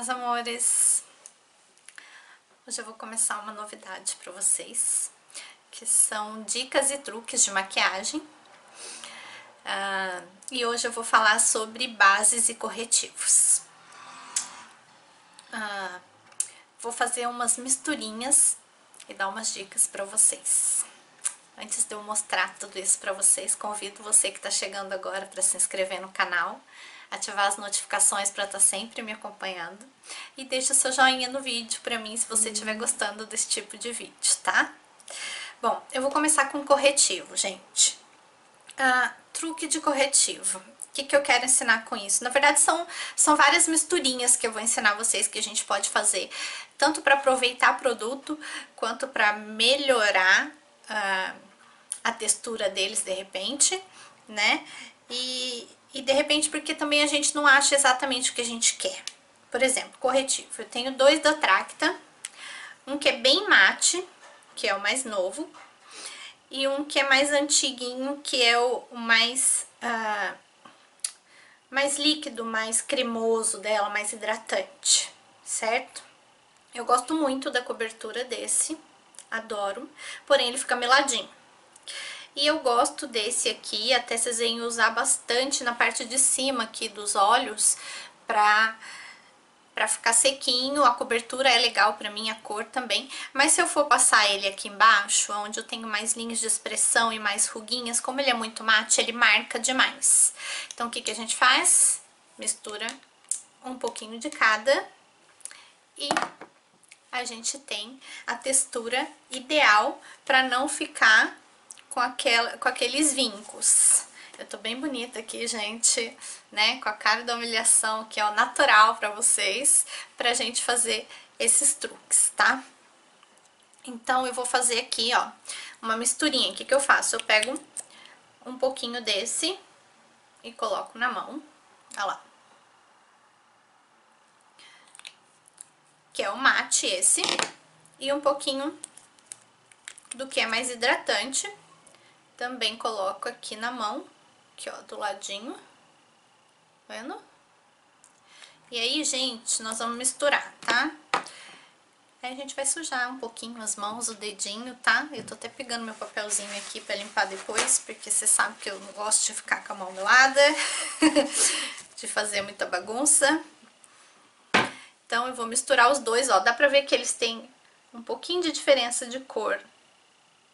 meus amores! Hoje eu vou começar uma novidade para vocês, que são dicas e truques de maquiagem. E hoje eu vou falar sobre bases e corretivos. Vou fazer umas misturinhas e dar umas dicas para vocês. Antes de eu mostrar tudo isso para vocês, convido você que está chegando agora para se inscrever no canal, ativar as notificações para estar sempre me acompanhando e deixa seu joinha no vídeo para mim se você estiver gostando desse tipo de vídeo, tá? Bom, eu vou começar com corretivo, gente. Truque de corretivo. O que eu quero ensinar com isso? Na verdade, são várias misturinhas que eu vou ensinar vocês que a gente pode fazer, tanto para aproveitar produto, quanto para melhorar a textura deles de repente, né? E de repente porque também a gente não acha exatamente o que a gente quer. Por exemplo, corretivo. Eu tenho dois da Tracta, um que é bem mate, que é o mais novo, e um que é mais antiguinho, que é o mais líquido, mais cremoso dela, mais hidratante, certo? Eu gosto muito da cobertura desse, adoro, porém ele fica meladinho. E eu gosto desse aqui, até vocês veem usar bastante na parte de cima aqui dos olhos, pra ficar sequinho. A cobertura é legal pra mim, a cor também. Mas se eu for passar ele aqui embaixo, onde eu tenho mais linhas de expressão e mais ruguinhas, como ele é muito mate, ele marca demais. Então o que a gente faz? Mistura um pouquinho de cada e a gente tem a textura ideal pra não ficar com aqueles vincos. Eu tô bem bonita aqui, gente, né? Com a cara da humilhação, que é o natural pra vocês, pra gente fazer esses truques, tá? Então, eu vou fazer aqui, ó, uma misturinha. O que eu faço? Eu pego um pouquinho desse e coloco na mão, olha lá. Que é o mate esse, e um pouquinho do que é mais hidratante. Também coloco aqui na mão, aqui ó, do ladinho, tá vendo? E aí, gente, nós vamos misturar, tá? Aí a gente vai sujar um pouquinho as mãos, o dedinho, tá? Eu tô até pegando meu papelzinho aqui pra limpar depois, porque você sabe que eu não gosto de ficar com a mão melada, de fazer muita bagunça. Então, eu vou misturar os dois, ó, dá pra ver que eles têm um pouquinho de diferença de cor,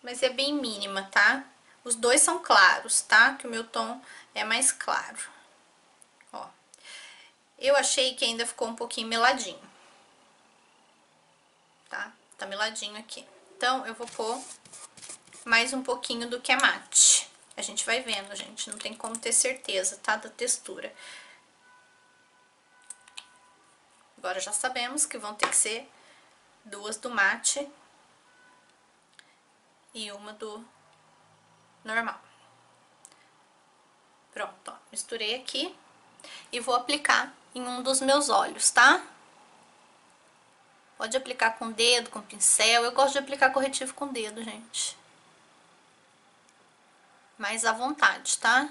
mas é bem mínima, tá? Os dois são claros, tá? Que o meu tom é mais claro. Ó. Eu achei que ainda ficou um pouquinho meladinho. Tá? Tá meladinho aqui. Então, eu vou pôr mais um pouquinho do que é mate. A gente vai vendo, gente. Não tem como ter certeza, tá? Da textura. Agora já sabemos que vão ter que ser duas do mate e uma do normal. Pronto, ó, misturei aqui e vou aplicar em um dos meus olhos, tá? Pode aplicar com o dedo, com pincel. Eu gosto de aplicar corretivo com o dedo, gente. Mais à vontade, tá?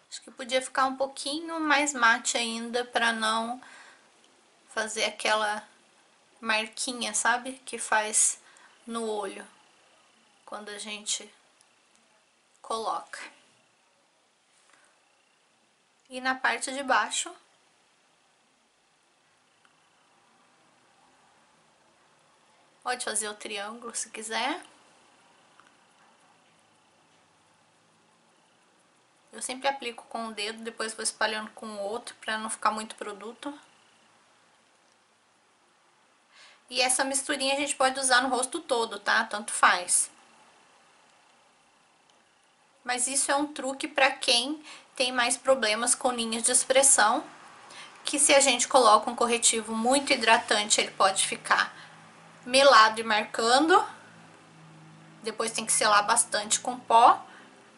Acho que podia ficar um pouquinho mais mate ainda pra não fazer aquela marquinha, sabe? Que faz no olho quando a gente coloca. E na parte de baixo, pode fazer o triângulo se quiser. Eu sempre aplico com o dedo, depois vou espalhando com o outro pra não ficar muito produto. E essa misturinha a gente pode usar no rosto todo, tá? Tanto faz. Mas isso é um truque pra quem tem mais problemas com linhas de expressão, que se a gente coloca um corretivo muito hidratante, ele pode ficar melado e marcando. Depois tem que selar bastante com pó.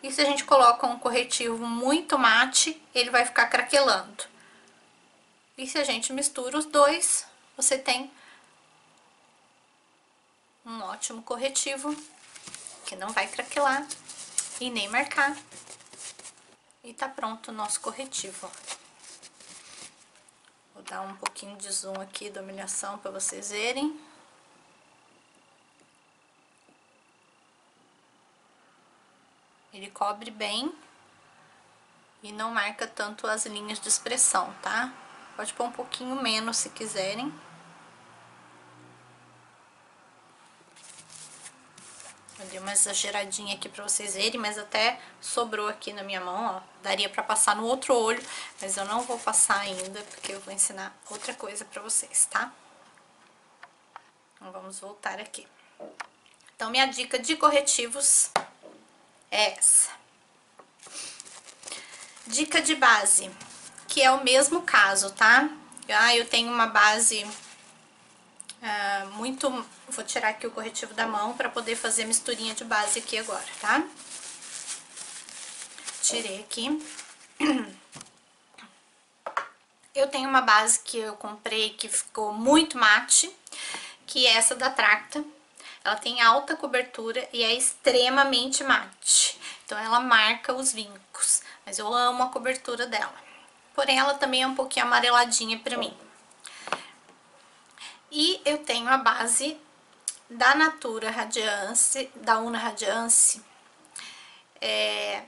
E se a gente coloca um corretivo muito mate, ele vai ficar craquelando. E se a gente mistura os dois, você tem um ótimo corretivo, que não vai craquelar e nem marcar. E tá pronto o nosso corretivo. Vou dar um pouquinho de zoom aqui da humilhação para vocês verem. Ele cobre bem e não marca tanto as linhas de expressão, tá? Pode pôr um pouquinho menos se quiserem. Eu dei uma exageradinha aqui pra vocês verem, mas até sobrou aqui na minha mão, ó. Daria pra passar no outro olho, mas eu não vou passar ainda, porque eu vou ensinar outra coisa pra vocês, tá? Então, vamos voltar aqui. Então, minha dica de corretivos é essa. Dica de base, que é o mesmo caso, tá? Eu tenho uma base Vou tirar aqui o corretivo da mão pra poder fazer a misturinha de base aqui agora, tá? Tirei aqui. Eu tenho uma base que eu comprei que ficou muito mate, que é essa da Tracta. Ela tem alta cobertura e é extremamente mate. Então, ela marca os vincos. Mas eu amo a cobertura dela. Porém, ela também é um pouquinho amareladinha pra mim. E eu tenho a base da Natura Radiance, da Una Radiance. É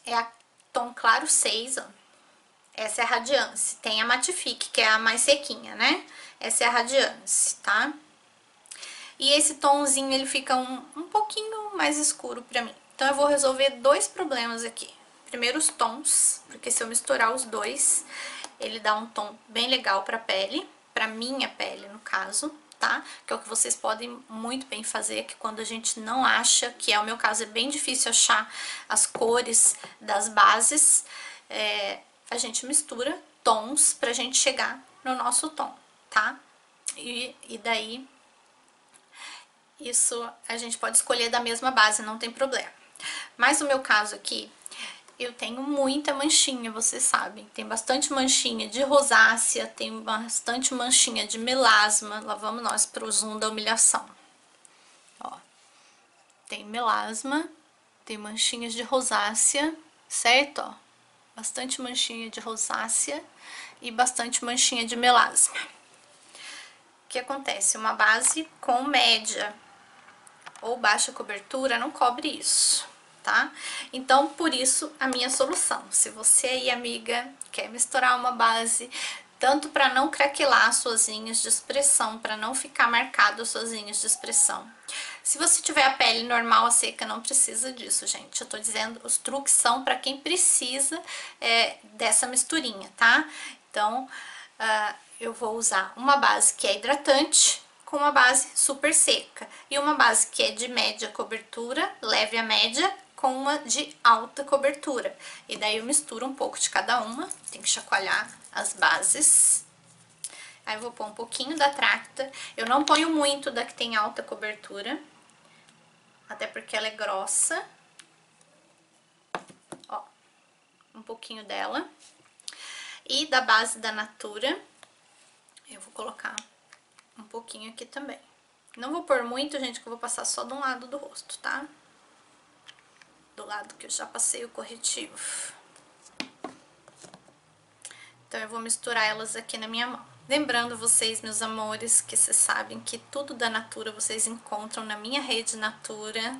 a tom claro 6, ó. Essa é a Radiance. Tem a Matifique, que é a mais sequinha, né? Essa é a Radiance, tá? E esse tomzinho, ele fica um pouquinho mais escuro pra mim. Então, eu vou resolver dois problemas aqui. Primeiro, os tons, porque se eu misturar os dois, ele dá um tom bem legal pra pele, pra minha pele, no caso, tá? Que é o que vocês podem muito bem fazer, que quando a gente não acha, que é o meu caso, é bem difícil achar as cores das bases, a gente mistura tons pra gente chegar no nosso tom, tá? E daí, isso a gente pode escolher da mesma base, não tem problema. Mas no meu caso aqui, eu tenho muita manchinha, vocês sabem. Tem bastante manchinha de rosácea, tem bastante manchinha de melasma. Lá vamos nós pro zoom da humilhação. Ó, tem melasma, tem manchinhas de rosácea, certo? Ó, bastante manchinha de rosácea e bastante manchinha de melasma. O que acontece? Uma base com média ou baixa cobertura não cobre isso, tá? Então, por isso, a minha solução. Se você aí, amiga, quer misturar uma base, tanto para não craquelar suas linhas de expressão, para não ficar marcado as suas linhas de expressão. Se você tiver a pele normal, a seca, não precisa disso, gente. Eu tô dizendo, os truques são para quem precisa dessa misturinha, tá? Então, eu vou usar uma base que é hidratante, com uma base super seca, e uma base que é de média cobertura, leve a média, com uma de alta cobertura. E daí eu misturo um pouco de cada uma, tem que chacoalhar as bases. Aí eu vou pôr um pouquinho da Tracta, eu não ponho muito da que tem alta cobertura, até porque ela é grossa. Ó, um pouquinho dela. E da base da Natura, eu vou colocar um pouquinho aqui também. Não vou pôr muito, gente, que eu vou passar só de um lado do rosto, tá? Do lado que eu já passei o corretivo. Então, eu vou misturar elas aqui na minha mão. Lembrando vocês, meus amores, que vocês sabem que tudo da Natura vocês encontram na minha rede Natura.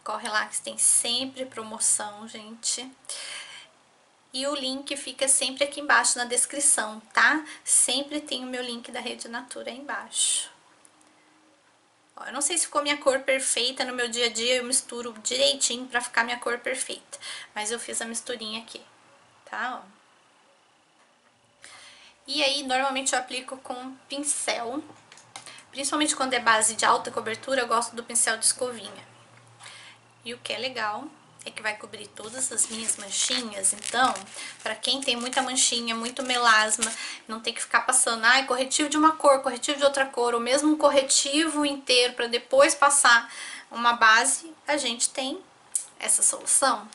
Corre lá que tem sempre promoção, gente. E o link fica sempre aqui embaixo na descrição, tá? Sempre tem o meu link da Rede Natura aí embaixo. Ó, eu não sei se ficou minha cor perfeita no meu dia a dia, eu misturo direitinho pra ficar minha cor perfeita. Mas eu fiz a misturinha aqui, tá? Ó. E aí, normalmente eu aplico com pincel. Principalmente quando é base de alta cobertura, eu gosto do pincel de escovinha. E o que é legal é que vai cobrir todas as minhas manchinhas, então, pra quem tem muita manchinha, muito melasma, não tem que ficar passando, corretivo de uma cor, corretivo de outra cor, ou mesmo um corretivo inteiro pra depois passar uma base, a gente tem essa solução.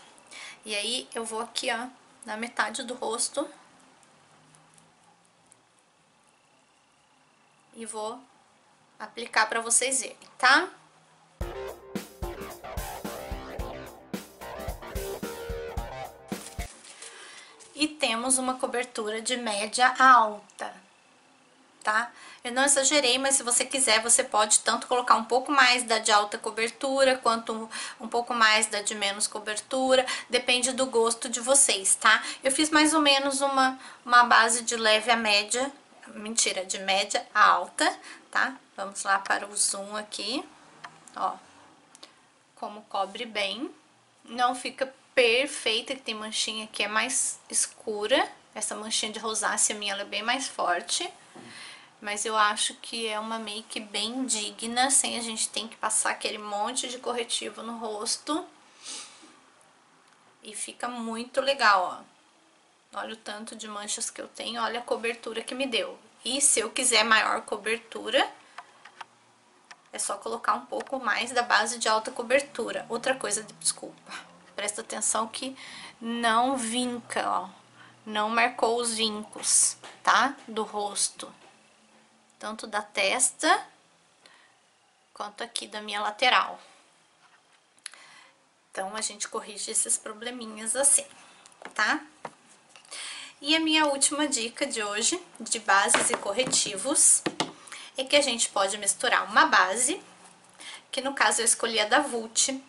E aí, eu vou aqui, ó, na metade do rosto, e vou aplicar pra vocês verem, tá? E temos uma cobertura de média a alta, tá? Eu não exagerei, mas se você quiser, você pode tanto colocar um pouco mais da de alta cobertura, quanto um pouco mais da de menos cobertura, depende do gosto de vocês, tá? Eu fiz mais ou menos uma base de leve a média, mentira, de média a alta, tá? Vamos lá para o zoom aqui, ó, como cobre bem, não fica perfeita, que tem manchinha que é mais escura, essa manchinha de rosácea minha, ela é bem mais forte, mas eu acho que é uma make bem digna, sem a gente ter que passar aquele monte de corretivo no rosto, e fica muito legal, ó. Olha o tanto de manchas que eu tenho, olha a cobertura que me deu. E se eu quiser maior cobertura, é só colocar um pouco mais da base de alta cobertura. Outra coisa, desculpa, presta atenção que não vinca, ó. Não marcou os vincos, tá? Do rosto. Tanto da testa, quanto aqui da minha lateral. Então, a gente corrige esses probleminhas assim, tá? E a minha última dica de hoje, de bases e corretivos, é que a gente pode misturar uma base, que no caso eu escolhi a da Vult,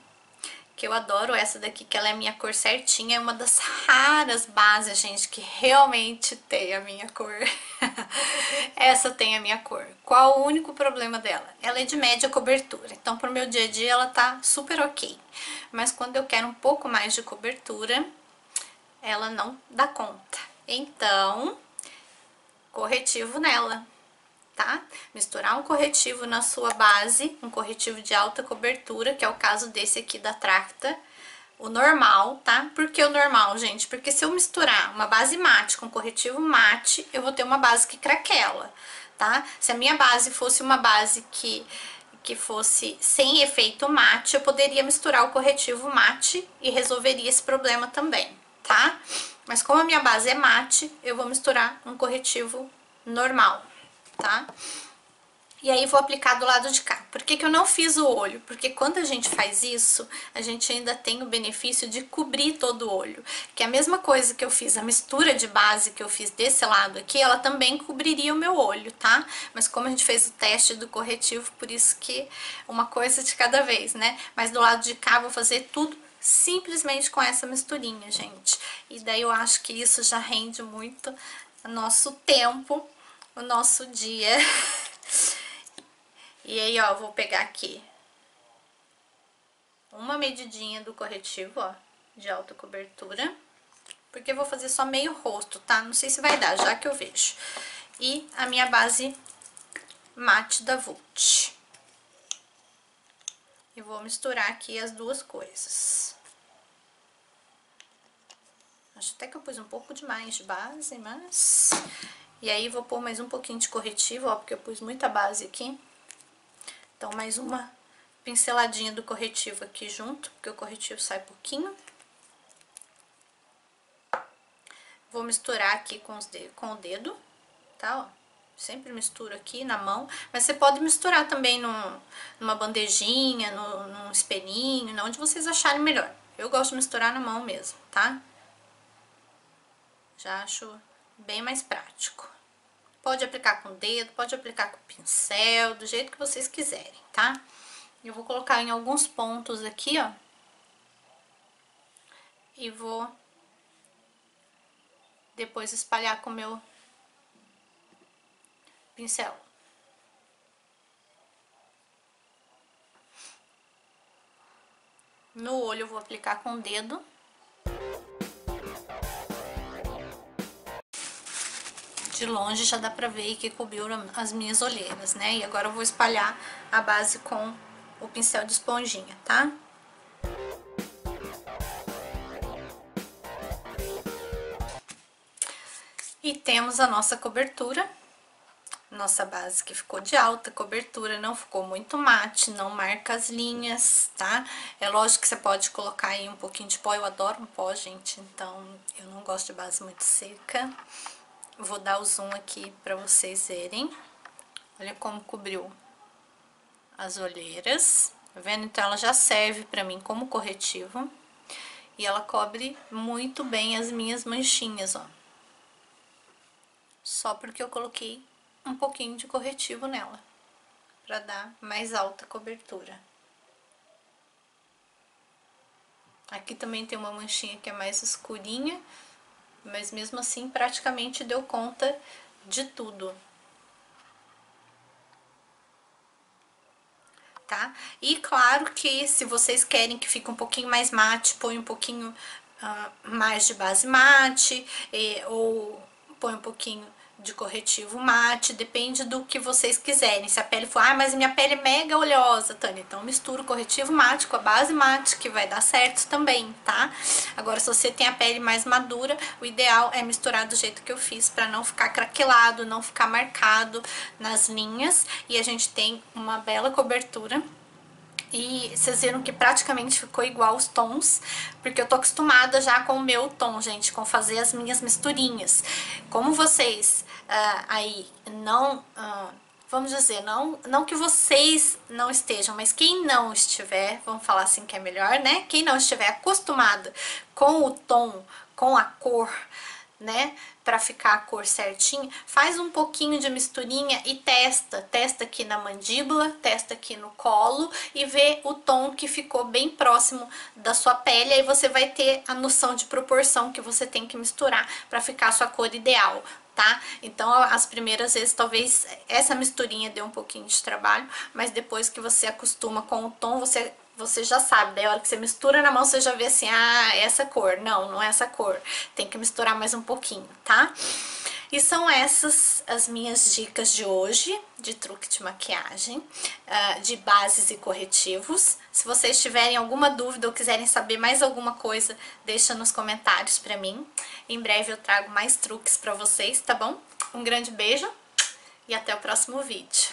que eu adoro essa daqui, que ela é a minha cor certinha, é uma das raras bases, gente, que realmente tem a minha cor. Essa tem a minha cor. Qual o único problema dela? Ela é de média cobertura, então pro meu dia a dia ela tá super ok. Mas quando eu quero um pouco mais de cobertura, ela não dá conta. Então, corretivo nela, tá? Misturar um corretivo na sua base, um corretivo de alta cobertura, que é o caso desse aqui da Tracta, o normal, tá? Por que o normal, gente? Porque se eu misturar uma base mate com corretivo mate, eu vou ter uma base que craquela, tá? Se a minha base fosse uma base que fosse sem efeito mate, eu poderia misturar o corretivo mate e resolveria esse problema também, tá? Mas como a minha base é mate, eu vou misturar um corretivo normal, tá? E aí vou aplicar do lado de cá. Por que que eu não fiz o olho? Porque quando a gente faz isso, a gente ainda tem o benefício de cobrir todo o olho. Que é a mesma coisa que eu fiz, a mistura de base que eu fiz desse lado aqui, ela também cobriria o meu olho, tá? Mas como a gente fez o teste do corretivo, por isso que uma coisa de cada vez, né? Mas do lado de cá eu vou fazer tudo simplesmente com essa misturinha, gente. E daí eu acho que isso já rende muito o nosso tempo, o nosso dia. E aí, ó, eu vou pegar aqui uma medidinha do corretivo, ó, de alta cobertura, porque eu vou fazer só meio rosto, tá? Não sei se vai dar, já que eu vejo. E a minha base mate da Vult. E vou misturar aqui as duas coisas. Acho até que eu pus um pouco demais de base, mas... E aí, vou pôr mais um pouquinho de corretivo, ó, porque eu pus muita base aqui. Então, mais uma pinceladinha do corretivo aqui junto, porque o corretivo sai pouquinho. Vou misturar aqui com o dedo, tá, ó. Sempre misturo aqui na mão, mas você pode misturar também numa bandejinha, num espelhinho, onde vocês acharem melhor. Eu gosto de misturar na mão mesmo, tá? Já acho bem mais prático. Pode aplicar com o dedo, pode aplicar com o pincel, do jeito que vocês quiserem, tá? Eu vou colocar em alguns pontos aqui, ó. E vou depois espalhar com o meu pincel. No olho eu vou aplicar com o dedo. De longe já dá pra ver que cobriu as minhas olheiras, né? E agora eu vou espalhar a base com o pincel de esponjinha, tá? E temos a nossa cobertura, nossa base que ficou de alta cobertura, não ficou muito mate, não marca as linhas, tá? É lógico que você pode colocar aí um pouquinho de pó, eu adoro um pó, gente, então eu não gosto de base muito seca. Vou dar o zoom aqui pra vocês verem. Olha como cobriu as olheiras, tá vendo? Então ela já serve pra mim como corretivo. E ela cobre muito bem as minhas manchinhas, ó. Só porque eu coloquei um pouquinho de corretivo nela, pra dar mais alta cobertura. Aqui também tem uma manchinha que é mais escurinha, mas mesmo assim praticamente deu conta de tudo. Tá? E claro que se vocês querem que fique um pouquinho mais mate, põe um pouquinho mais de base mate, ou põe um pouquinho de corretivo mate, depende do que vocês quiserem. Se a pele for, mas minha pele é mega oleosa, Tânia, então mistura o corretivo mate com a base mate, que vai dar certo também, tá? Agora, se você tem a pele mais madura, o ideal é misturar do jeito que eu fiz, pra não ficar craquelado, não ficar marcado nas linhas, e a gente tem uma bela cobertura. E vocês viram que praticamente ficou igual os tons, porque eu tô acostumada já com o meu tom, gente, com fazer as minhas misturinhas. Como vocês aí não, vamos dizer, não que vocês não estejam, mas quem não estiver, vamos falar assim que é melhor, né? Quem não estiver acostumado com o tom, com a cor, né, pra ficar a cor certinha, faz um pouquinho de misturinha e testa aqui na mandíbula, testa aqui no colo e vê o tom que ficou bem próximo da sua pele, aí você vai ter a noção de proporção que você tem que misturar pra ficar a sua cor ideal, tá? Então, as primeiras vezes, talvez essa misturinha dê um pouquinho de trabalho, mas depois que você acostuma com o tom, você já sabe, daí a hora que você mistura na mão, você já vê assim, essa cor. Não, não é essa cor. Tem que misturar mais um pouquinho, tá? E são essas as minhas dicas de hoje, de truque de maquiagem, de bases e corretivos. Se vocês tiverem alguma dúvida ou quiserem saber mais alguma coisa, deixa nos comentários pra mim. Em breve eu trago mais truques pra vocês, tá bom? Um grande beijo e até o próximo vídeo.